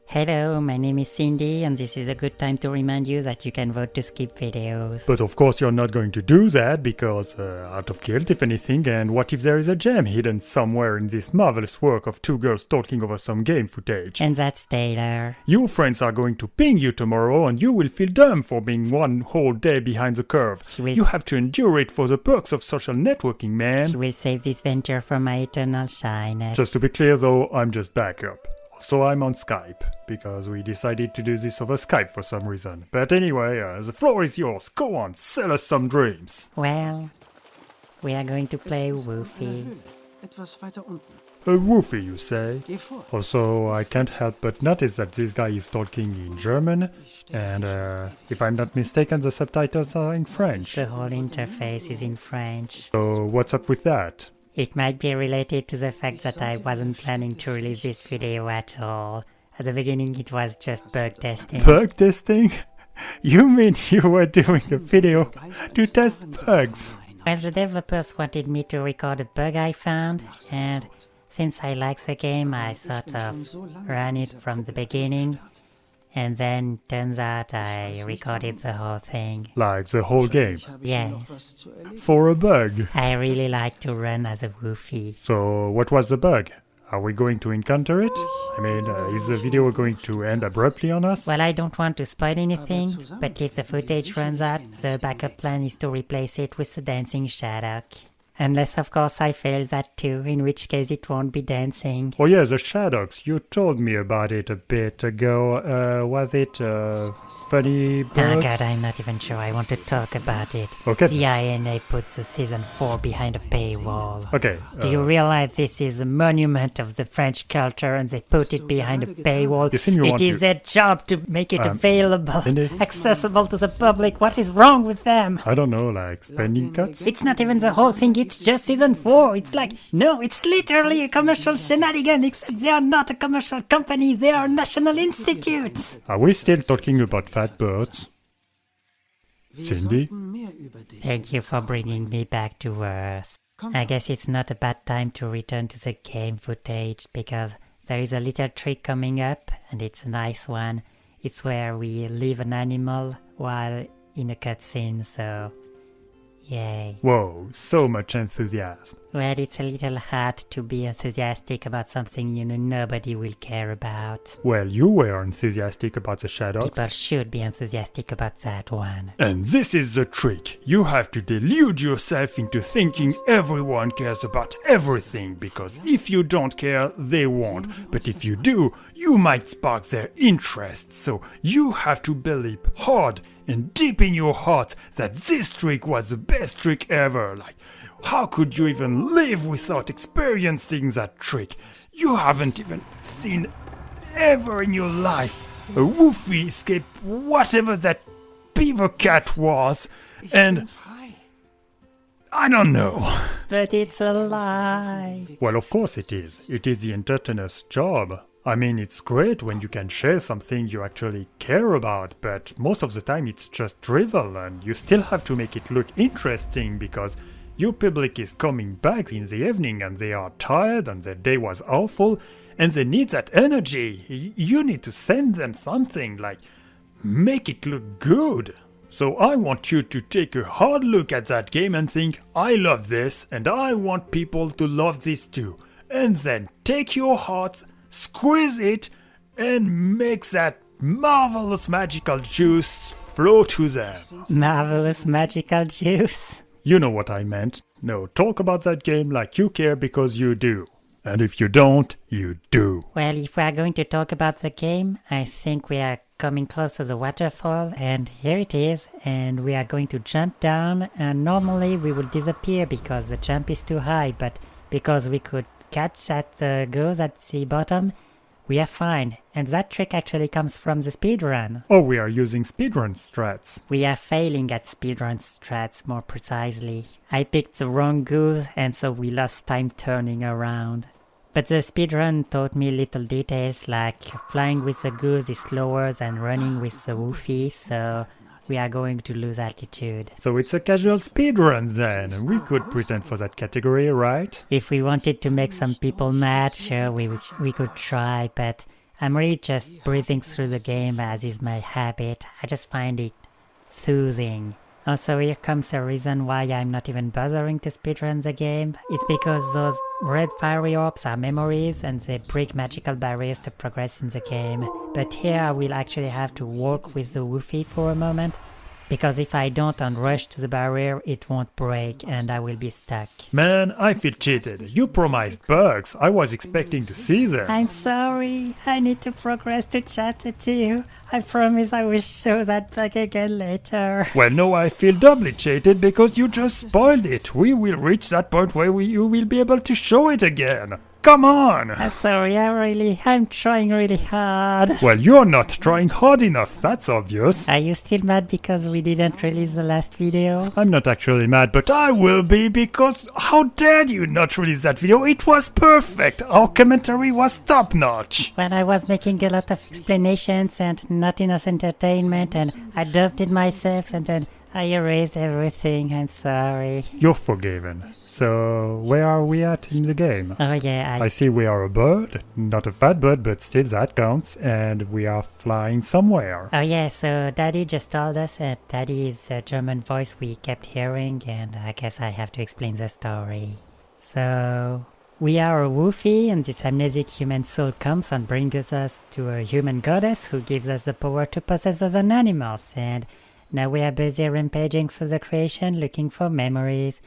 Hello, my name is Cindy, and this is a good time to remind you that you can vote to skip videos. But of course you're not going to do that because, out of guilt if anything, and what if there is a gem hidden somewhere in this marvelous work of two girls talking over some game footage? And that's Tayler. Your friends are going to ping you tomorrow and you will feel dumb for being one whole day behind the curve. You have to endure it for the perks of social networking, man. She will save this venture from my eternal shyness. Just to be clear though, I'm just backup. So I'm on Skype, because we decided to do this over Skype for some reason. But anyway, the floor is yours. Go on, sell us some dreams. Well, we are going to play Woofie. A Woofie, you say? Also, I can't help but notice that this guy is talking in German, and if I'm not mistaken, the subtitles are in French. The whole interface is in French. So what's up with that? It might be related to the fact that I wasn't planning to release this video at all. At the beginning it was just bug testing. Bug testing? You mean you were doing a video to test bugs? Well, the developers wanted me to record a bug I found, and since I like the game I sort of ran it from the beginning. And then, turns out I recorded the whole thing. Like the whole game? Yes. For a bug? I really like to run as a Woofie. So, what was the bug? Are we going to encounter it? I mean, is the video going to end abruptly on us? Well, I don't want to spoil anything, but if the footage runs out, the backup plan is to replace it with the dancing Shadok. Unless, of course, I fail that too, in which case it won't be dancing. Oh yeah, the Shadows. You told me about it a bit ago. Was it funny bird? Oh god, I'm not even sure I want to talk about it. Okay. The INA puts the season 4 behind a paywall. Okay. Do you realize this is a monument of the French culture and they put it behind a paywall? It is their job to make it available, accessible to the public. What is wrong with them? I don't know, like spending cuts? It's not even the whole thing, it's just season 4. It's like, no, it's literally a commercial shenanigan, except they are not a commercial company, they are national institutes. Are we still talking about fat birds? Cindy? Thank you for bringing me back to earth. I guess it's not a bad time to return to the game footage, because there is a little trick coming up, and it's a nice one. It's where we leave an animal while in a cutscene, so yay. Whoa, so much enthusiasm. Well, it's a little hard to be enthusiastic about something you know nobody will care about. Well, you were enthusiastic about the Shadows. People should be enthusiastic about that one. And this is the trick. You have to delude yourself into thinking everyone cares about everything, because if you don't care, they won't. But if you do, you might spark their interest. So you have to believe hard and deep in your heart that this trick was the best trick ever. Like, how could you even live without experiencing that trick? You haven't even seen ever in your life a Woofie escape whatever that beaver cat was, and I don't know. But it's a lie. Well, of course it is. It is the entertainer's job. I mean, it's great when you can share something you actually care about, but most of the time it's just drivel, and you still have to make it look interesting because your public is coming back in the evening and they are tired and their day was awful and they need that energy. You need to send them something, like make it look good. So I want you to take a hard look at that game and think, I love this and I want people to love this too. And then take your hearts, squeeze it, and make that marvelous magical juice flow to them. Marvelous magical juice? You know what I meant. No, talk about that game like you care because you do. And if you don't, you do. Well, if we are going to talk about the game, I think we are coming close to the waterfall, and here it is, and we are going to jump down, and normally we would disappear because the jump is too high, but because we could catch that goes at the bottom, we are fine. And that trick actually comes from the speedrun. Oh, we are using speedrun strats. We are failing at speedrun strats, more precisely. I picked the wrong goose, and so we lost time turning around. But the speedrun taught me little details, like flying with the goose is slower than running with the Woofie, so we are going to lose altitude. So it's a casual speedrun then. We could pretend for that category, right? If we wanted to make some people mad, sure, we could try, but I'm really just breathing through the game as is my habit. I just find it soothing. Also, here comes a reason why I'm not even bothering to speedrun the game. It's because those red fiery orbs are memories and they break magical barriers to progress in the game. But here I will actually have to walk with the Woofie for a moment, because if I don't and rush to the barrier, it won't break and I will be stuck. Man, I feel cheated. You promised bugs. I was expecting to see them. I'm sorry, I need to progress to chapter 2. I promise I will show that bug again later. Well, no, I feel doubly cheated because you just spoiled it. We will reach that point where you will be able to show it again. Come on! I'm sorry, I'm trying really hard. Well, you're not trying hard enough, that's obvious. Are you still mad because we didn't release the last video? I'm not actually mad, but I will be, because how dare you not release that video? It was perfect! Our commentary was top-notch! When I was making a lot of explanations and not enough entertainment, and I dubbed it myself and then I erased everything, I'm sorry. You're forgiven. So, where are we at in the game? Oh yeah, I see we are a bird, not a fat bird, but still that counts, and we are flying somewhere. Oh yeah, so Daddy just told us that Daddy is a German voice we kept hearing, and I guess I have to explain the story. So, we are a Woofie, and this amnesic human soul comes and brings us to a human goddess who gives us the power to possess other animals, and now we are busy rampaging through the creation looking for memories.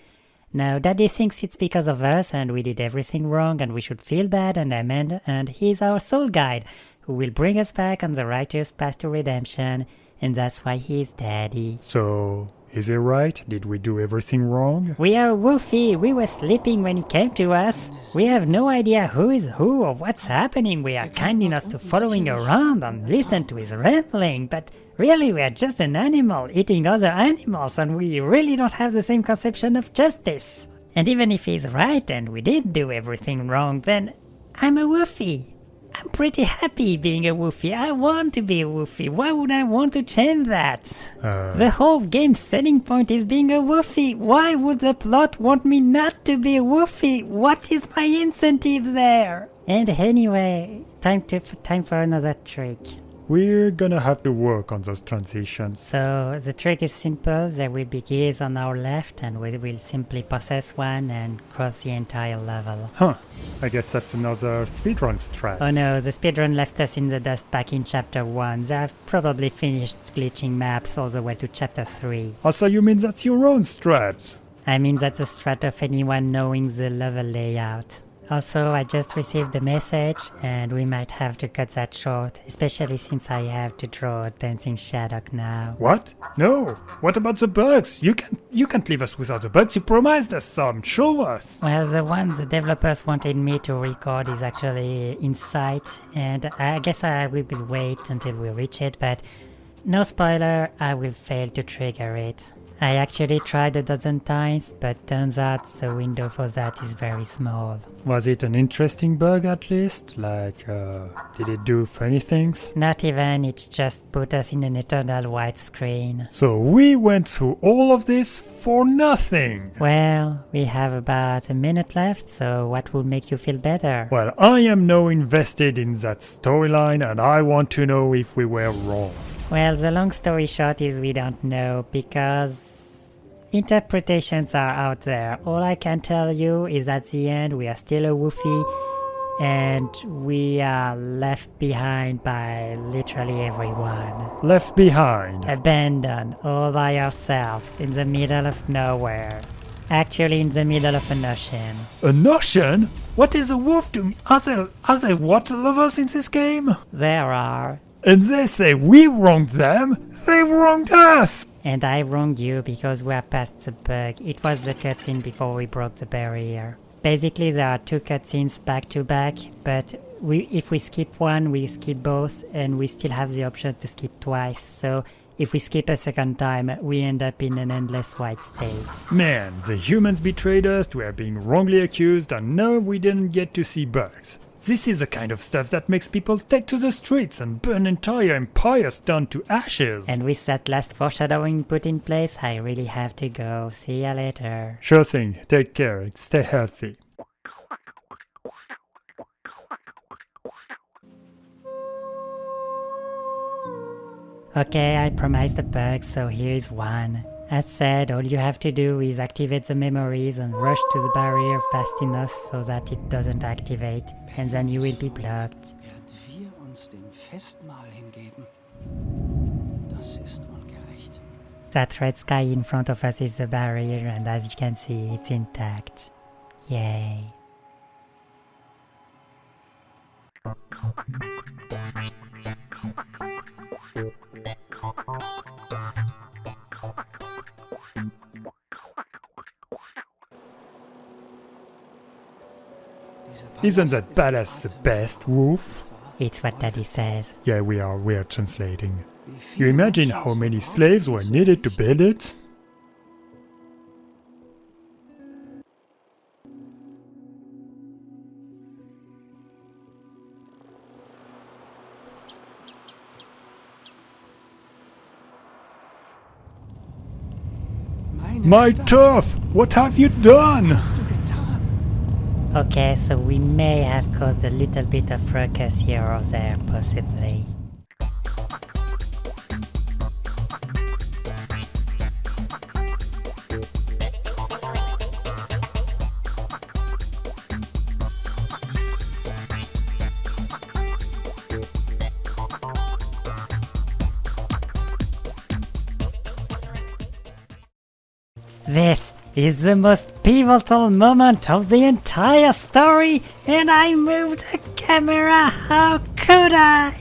Now Daddy thinks it's because of us and we did everything wrong and we should feel bad and amend, and he's our soul guide who will bring us back on the righteous path to redemption, and that's why he's Daddy. So, is it right? Did we do everything wrong? We are Woofie. We were sleeping when he came to us. We have no idea who is who or what's happening. We are kind enough to follow him around and listen to his rambling, but really we are just an animal eating other animals, and we really don't have the same conception of justice. And even if he's right and we did do everything wrong, then I'm a Woofie. I'm pretty happy being a Woofie. I want to be a Woofie. Why would I want to change that? The whole game's selling point is being a Woofie. Why would the plot want me not to be a Woofie? What is my incentive there? And anyway, time for another trick. We're gonna have to work on those transitions. So the trick is simple. There will be gears on our left and we will simply possess one and cross the entire level. Huh, I guess that's another speedrun strat. Oh no, the speedrun left us in the dust back in chapter 1. They have probably finished glitching maps all the way to chapter 3. Also, you mean that's your own strat? I mean that's a strat of anyone knowing the level layout. Also, I just received a message and we might have to cut that short, especially since I have to draw a dancing Shadok now. What? No! What about the bugs? You can't leave us without the bugs. You promised us some. Show us! Well, the one the developers wanted me to record is actually in sight, and I guess I will wait until we reach it, but no spoiler, I will fail to trigger it. I actually tried a dozen times, but turns out the window for that is very small. Was it an interesting bug at least? Like, did it do funny things? Not even, it just put us in an eternal white screen. So we went through all of this for nothing! Well, we have about a minute left, so what will make you feel better? Well, I am now invested in that storyline and I want to know if we were wrong. Well, the long story short is we don't know, because interpretations are out there. All I can tell you is at the end we are still a Woofie and we are left behind by literally everyone. Left behind. Abandoned, all by ourselves, in the middle of nowhere. Actually in the middle of an ocean. An ocean? What is a wolf to Are there water lovers in this game? There are. And they say we wronged them? They wronged us! And I wronged you because we are past the bug. It was the cutscene before we broke the barrier. Basically there are two cutscenes back to back, but if we skip one, we skip both, and we still have the option to skip twice. So if we skip a second time, we end up in an endless white state. Man, the humans betrayed us, we are being wrongly accused, and now we didn't get to see bugs. This is the kind of stuff that makes people take to the streets and burn entire empires down to ashes. And with that last foreshadowing put in place, I really have to go. See ya later. Sure thing. Take care. Stay healthy. Okay, I promised a bug, so here's one. As said, all you have to do is activate the memories and rush to the barrier fast enough so that it doesn't activate, and then you will be blocked. Während wir uns dem Festmahl hingeben. Das ist ungerecht. That red sky in front of us is the barrier, and as you can see, it's intact. Yay. Isn't that palace the best, Woof? It's what Daddy says. Yeah, we are translating. You imagine how many slaves were needed to build it? My turf! What have you done? Okay, so we may have caused a little bit of ruckus here or there, possibly. This is the most pivotal moment of the entire story, and I moved the camera. How could I?